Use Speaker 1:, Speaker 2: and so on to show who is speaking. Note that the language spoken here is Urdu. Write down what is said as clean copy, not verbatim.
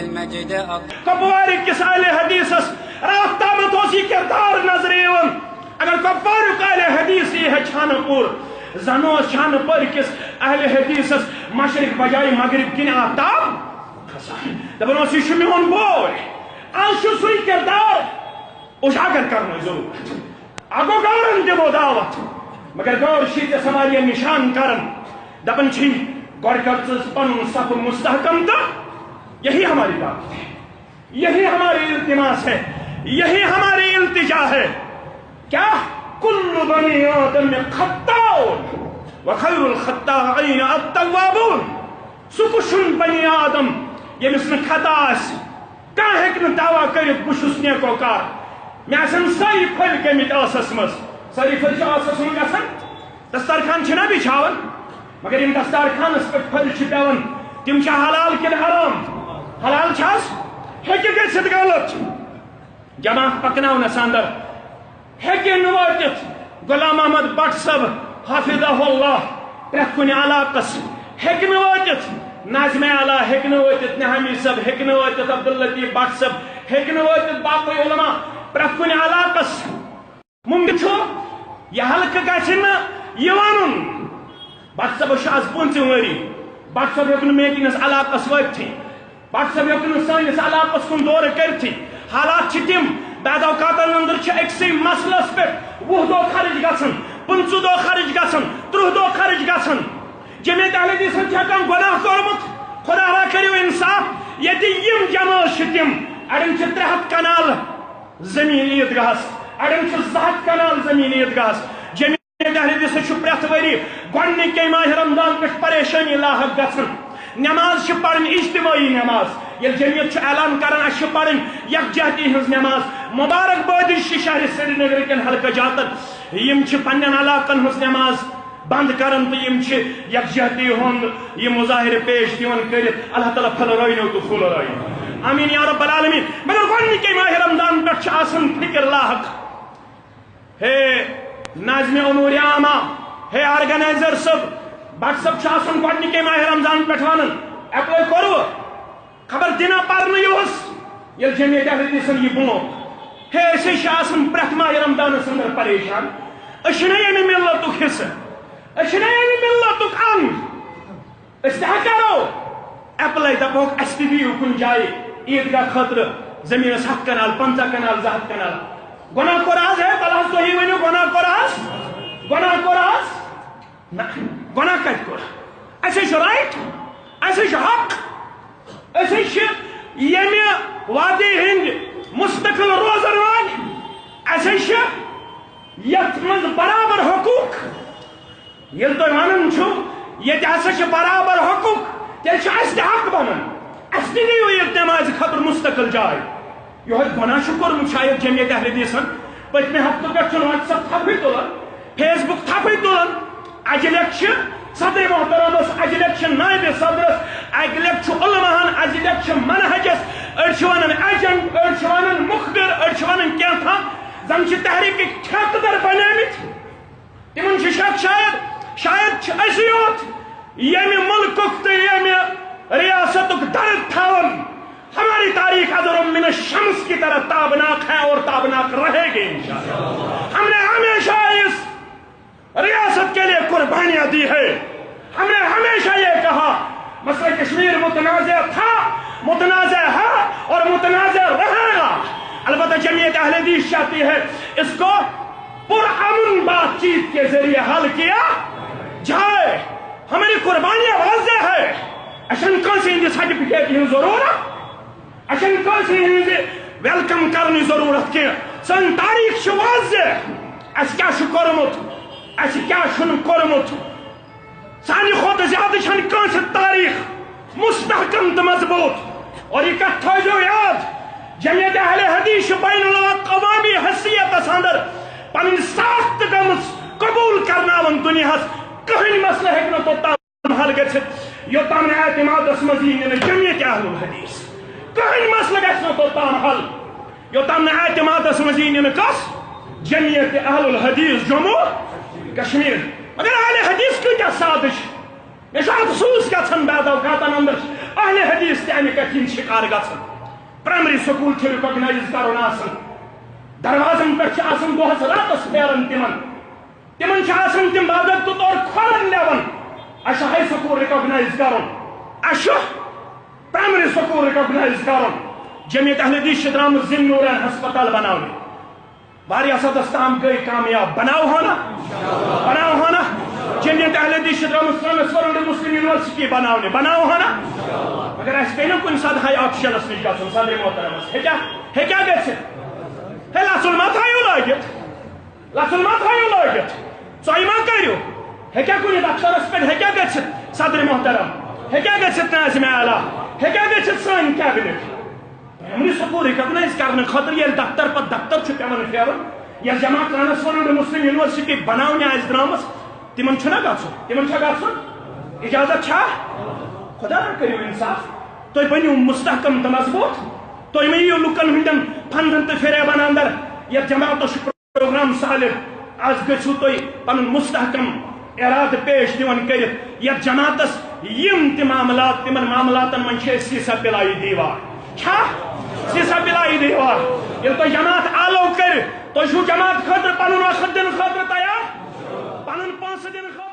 Speaker 1: المجد
Speaker 2: کپواری کس اہل حدیث رات تامت ہوسی کردار نظر ایون اگر کپواری کا اہل حدیث یہ ہے چھان پور زنو چھان پور کس اہل حدیث مشرق بجائے مغرب کن آفتاب دبن اسی شمیون بوئے آج شو سوئی کردار اجاگر کرنا ضرورت آگو گورن دبو دعوت مگر گور شیط سواریہ نشان کرن دبن چھی گوڑ کرچس پن صف مستحکم دا یہی ہماری دعوت ہے یہی ہماری التماس ہے یہی ہماری التجا ہے کیا کل بنی آدم خطاؤن وخیر الخطاعین التوابون سکشن بنی آدم یہ مثل خطا اس کہاں ہکن دعویٰ کرت بشس نیکو کار میں اسن ساری پھل کمت آسس مز ساری پھل چھ آسس من گسن دسترخان چھنا بچھاون مگر ان دسترخانس پہ پھل چھ پیون تم چھ حلال کن حرام حلال چھس ہیکہ گژھت غلط جماعت پکناونس اندر ہیکہ نواتت غلام احمد بٹ صاحب حافظہ اللہ پرٛٮ۪تھ کُنہِ علاقس ہیکہ نواتت ناظم اعلیٰ ہیکہ نواتت نہامی صاحب ہیکہ نواتت عبداللطیف بٹ صاحب ہیکہ نواتت باقی علماء پرٛٮ۪تھ کُنہِ علاقس ممکن چھُ یہ حلقہ گژھِ نہٕ یہِ ونُن بٹ صاحب چھُ آز 15 ؤری بٹ صاحب ہیوٚک نہٕ میٖٹِنٛگس علاقس وٲتتھٕے بٹ صاحب ہیوٚک نہٕ سٲنِس علاقس کُن دورٕ کٔرتھٕے حالات چھِ تِم بعد اوقاتن اندر چھِ أکسٕے مسلس پٮ۪ٹھ 20 دۄہ خرٕچ گژھان 15 دۄہ خرٕچ گژھان 30 دۄہ خرٕچ گژھان جمعیت اہل حدیثن چھِ ہٮ۪کان گۄناہ کوٚرمُت خدا را کٔرِو انصاف ییٚتہِ یِم جمٲژ چھِ تِم اڑٮ۪ن چھِ 300 کنال زٔمیٖن عیٖدگاہس اڑٮ۪ن چھِ 200 کنال زٔمیٖن عیٖدگاہس جمعیت اہل حدیثس چھُ پرٛٮ۪تھ ؤری گۄڈنِکے ماہِ رمضان پٮ۪ٹھ پریشٲنی لاحق گژھان نماز چھِ پرٕنۍ اجتماعی نماز ییٚلہِ جمعیت چھُ اعلان کران اَسہِ چھِ پرٕنۍ یکجہتی ہٕنٛز نماز مبارک بٲدی چھِ شہرِ سرینگر کٮ۪ن حلقہٕ جاتن یِم چھِ پننٮ۪ن علاقن ہٕنٛز نماز بند کران تہٕ یِم چھِ یکجہتی ہُنٛد یہِ مظاہرٕ پیش دِوان کٔرِتھ اللہ تعالیٰ پھٔلرٲینو تہٕ پھُلرٲیِنو آمیٖن یا رب العالمیٖن مگر گۄڈنِکے ماہِ رمضان پٮ۪ٹھ چھِ آسان فِکر لاحق ہے ناظمِ اموٗرِ عامہ ہے آرگنایزر صٲب بٹ صٲب چھُ آسان گۄڈنِکے ماہِ رمضان پٮ۪ٹھ ونان ایپلاے کوٚروٕ خبر دِنا پرنہٕ یِہُس ییٚلہِ جمعیت اہل حدیثن یہِ برونٛٹھ ہے أسۍ چھِ آسان پرٛٮ۪تھ ماہِ رمضانس اندر پریشان أسۍ چھِنہ ییٚمہِ ملتُک حصہٕ أسۍ چھِنہ ییٚمہِ ملتُک انگ أسۍ تہِ کرو ایپلاے دپہوکھ اَسہِ تہِ دِیِو کُنہِ جایہِ عیٖدگاہ خٲطرٕ زٔمیٖنس 100 کنال 50 کنال 200 کنال گۄناہ کوٚر آز ہے بل حظ تُہی ؤنِو گۄناہ کوٚر آز گۄناہ کوٚر آز نہ گۄناہ کتہِ کوٚر اَسے چھُ رایٹ اَسے چھُ حق أسے چھِ ییٚمہِ وادی ہٕنٛدۍ مستقل روزن وٲلۍ اَسے چھِ یتھ منٛز برابر حقوٗق ییٚلہِ تُہۍ ونان چھُو ییٚتہِ ہسا چھِ برابر حقوٗق تیٚلہِ چھُ اَسہِ تہِ حق بنان اَسہِ تہِ دِیِو عیٖد نمازِ خٲطرٕ مستقل جاے یِہوٚے گۄناہ چھُ کوٚرمُت شاید جمعیت اہل حدیثن پٔتمہِ ہفتہٕ پٮ۪ٹھ چھُنہٕ وٹس ایپ تھپھٕے تُلان فیس بُک تھپھٕے تُلان اجہِ لٹہِ چھِ صدر محترمس اجہِ لٹہِ چھِ نٲیِبِ صدرس اکہِ لٹہِ چھُ علماہن اجہِ لٹہِ چھِ منہجس أڑۍ چھِ ونان ایجنٹ أڑۍ چھِ ونان مُخبر أڑۍ چھِ ونان کینٛژھا زن چھِ تحریٖکٕکۍ ٹھیکہٕ در بنیمٕتۍ تِمن چھِ شک شاید چھِ أسی یوت ییٚمہِ مُلکُک تہٕ ییٚمہِ ریاستُک درد تھاوان ہماری تاریخ ادر من الشمس کی طرح تابناک ہے اور تابناک رہے گی انشاءاللہ ہم نے ہمیشہ اس ریاست کے لیے قربانیاں دی ہے ہم نے ہمیشہ یہ کہا مسئلہ کشمیر متنازع تھا متنازع ہے اور متنازع رہے گا البتہ جمعیت اہل حدیث چاہتی ہے اس کو پرامن بات چیت کے ذریعے حل کیا جائے ہماری قربانیاں واضح ہے اشن کانسی ہندی سرٹیفکیٹ کی ضرورت اشن کانسی ہندی ویلکم کرنی ضرورت کی سن تاریخ چھ واضح اس کیا چھ کورمت اس کیا چھن کورمت سانی خود زیادہ چھن کانسی تاریخ مستحکم تو مضبوط اور یہ کت تھوجو یاد جمعیت اہل حدیث بین الاقوامی حیثیت اندر پن ساخت گمس قبول کرناون دنیا کہیں مسئلہ ہیکن تو تام حل گژھت یوتام نہ اعتماد مزین جمعیت اہل الحدیث کہیں مسئلہ گژھن تو تام حل یوتام نہ اعتماد مزین کس جمعیت اہل الحدیث جموں کشمیر مگر اہل حدیث کیٛاہ سازش مےٚ چھُ افسوٗس گژھان بعد اوقاتن اندر اہل حدیث تہ امہ کتھ شکار گژھن پرائمری سکول چھ ریکگنائز کرن آسان دروازن پہ آسان دہس راتس پھیران تمن تم باضابطہ طور کھولن لون اچھا ہائی سکول ریکگنائز کرن اچھا پرائمری سکول ریکگنائز کرن جمعیت اہل حدیث درام ذن نورین ہسپتال بناونے واریاہ صدس تام گئی کامیاب بناو ہونا جمعیت اہل حدیث درام ٹرانسفر مسلم یونیورسٹی بناو ہونا اگر اس پہ کن ساتھ ہائی آپشنس نش گھن صدر محترمس ہیکیا گژھت ہے لسن ما تھایو لٲگِتھ ژۄیہِ ما کٔرِو ہیکیا کُنہِ دفترس پٮ۪ٹھ ہیکیا گژھت صدر محترم ہیکیا گژھت ناظم اعلیٰ ہیکیا گژھت سٲنۍ کیبنٹ پرائمری سکول ریکگنائز کرنے خاطر یہ دفتر پہ دفتر پیوان پھیرن یا جمع ٹرانسفر مسلم یونیورسٹی بناونے آس درامس تمن گھن اجازت چھا خدا نہ کرو انصاف تھی بنو مستحکم تو مضبوط تھی مہیو لکن ہندین پھندن تو فریبن اندر یا جماعت پروگرام سالب آج گھو تھی پن مستحکم ارادہ پیش دون کر یا جماعتس یم تہ معاملات تمن معاملاتن من سیسا پلائی دیوار چھا سیسا پلائی دیوار یل تو جماعت آلو کر تو جماعت خاطر پن وقت دن خاطر تیار پن پانس دن خاطر